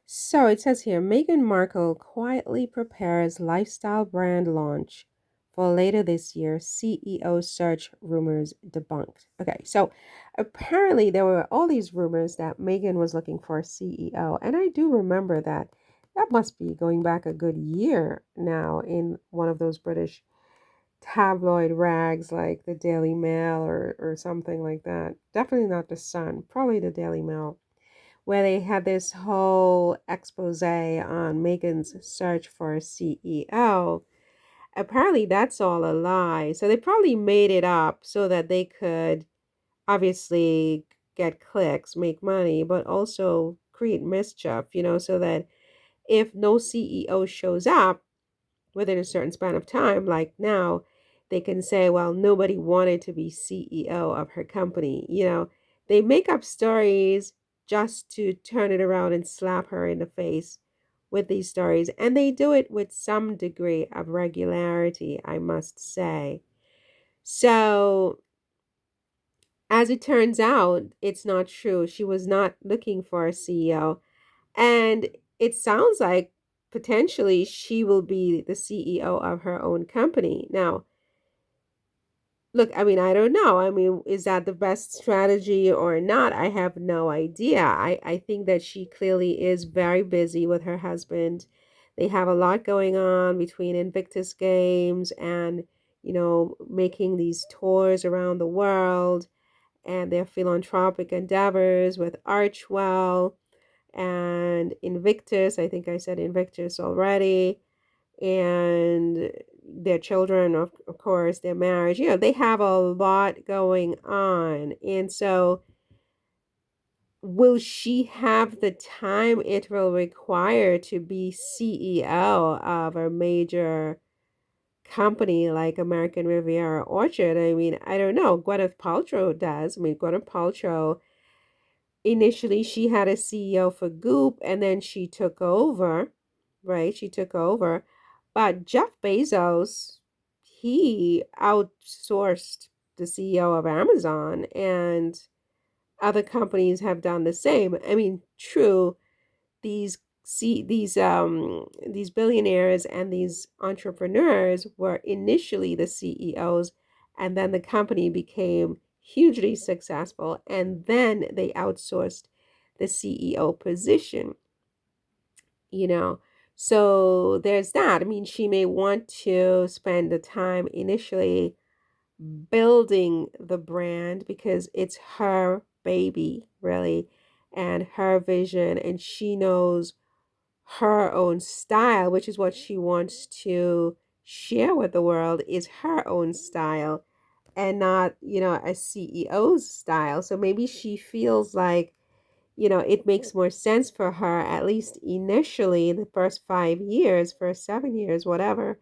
So it says here Meghan Markle quietly prepares lifestyle brand launch for later this year. CEO search rumors debunked. Okay, so apparently there were all these rumors that Meghan was looking for a CEO. And I do remember that. That must be going back a good year now in one of those British tabloid rags like the Daily Mail or something like that. Definitely not the Sun, probably the Daily Mail, where they had this whole expose on Megan's search for a CEO. Apparently, that's all a lie. So they probably made it up so that they could obviously get clicks, make money, but also create mischief, so that if no CEO shows up within a certain span of time, like now, they can say, well, nobody wanted to be CEO of her company. They make up stories just to turn it around and slap her in the face with these stories. And they do it with some degree of regularity, I must say. So, as it turns out, it's not true. She was not looking for a CEO. And it sounds like potentially she will be the CEO of her own company. Now, look, I mean, I don't know. I mean, is that the best strategy or not? I have no idea. I think that she clearly is very busy with her husband. They have a lot going on between Invictus Games and, making these tours around the world and their philanthropic endeavors with Archwell and Invictus. I think I said Invictus already. And their children, of course, their marriage. They have a lot going on. And so, will she have the time it will require to be CEO of a major company like American Riviera Orchard? I mean, I don't know. Gwyneth Paltrow does. I mean, Gwyneth Paltrow initially she had a CEO for Goop and then she took over, right? She took over. But Jeff Bezos, he outsourced the CEO of Amazon and other companies have done the same. I mean, true, these billionaires and these entrepreneurs were initially the CEOs and then the company became hugely successful and then they outsourced the CEO position, you know. So there's that. I mean, she may want to spend the time initially building the brand because it's her baby, really, and her vision, and she knows her own style, which is what she wants to share with the world, is her own style and not, a CEO's style. So maybe she feels like, it makes more sense for her, at least initially, in the first 5 years, first 7 years, whatever,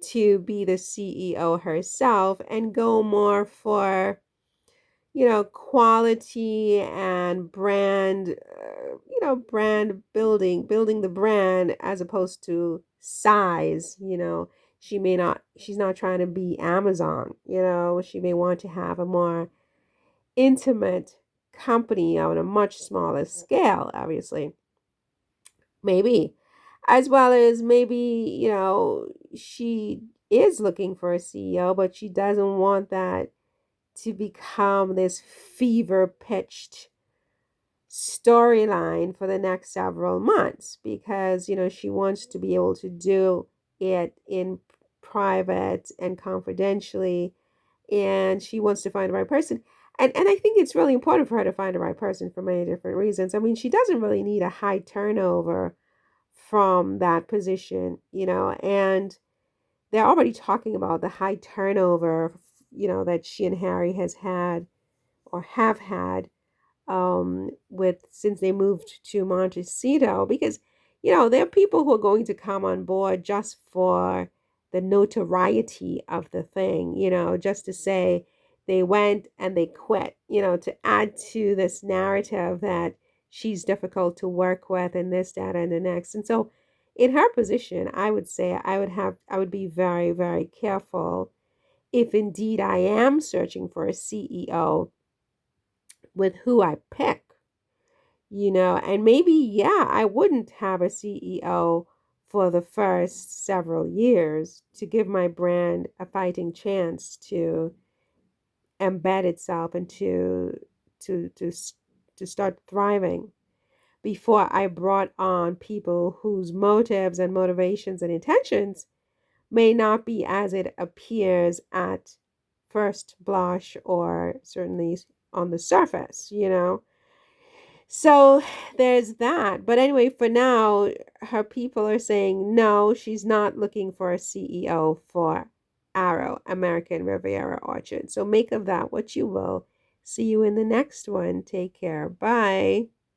to be the CEO herself and go more for, quality and brand, brand building the brand as opposed to size. She's not trying to be Amazon. She may want to have a more intimate company on a much smaller scale, obviously. Maybe. As well as maybe, she is looking for a CEO, but she doesn't want that to become this fever pitched storyline for the next several months because she wants to be able to do it in private and confidentially, and she wants to find the right person. And I think it's really important for her to find the right person for many different reasons. I mean, she doesn't really need a high turnover from that position, and they're already talking about the high turnover, that she and Harry has had or have had with since they moved to Montecito, because there are people who are going to come on board just for the notoriety of the thing, just to say they went and they quit, to add to this narrative that she's difficult to work with and this, that, and the next. And so in her position, I would say I would be very, very careful if indeed I am searching for a CEO with who I pick, and maybe, yeah, I wouldn't have a CEO for the first several years to give my brand a fighting chance to embed itself and to to to start thriving before I brought on people whose motives and motivations and intentions may not be as it appears at first blush or certainly on the surface. So there's that. But anyway, for now, her people are saying no, she's not looking for a CEO for Arrow, American Riviera Orchard. So make of that what you will. See you in the next one. Take care. Bye.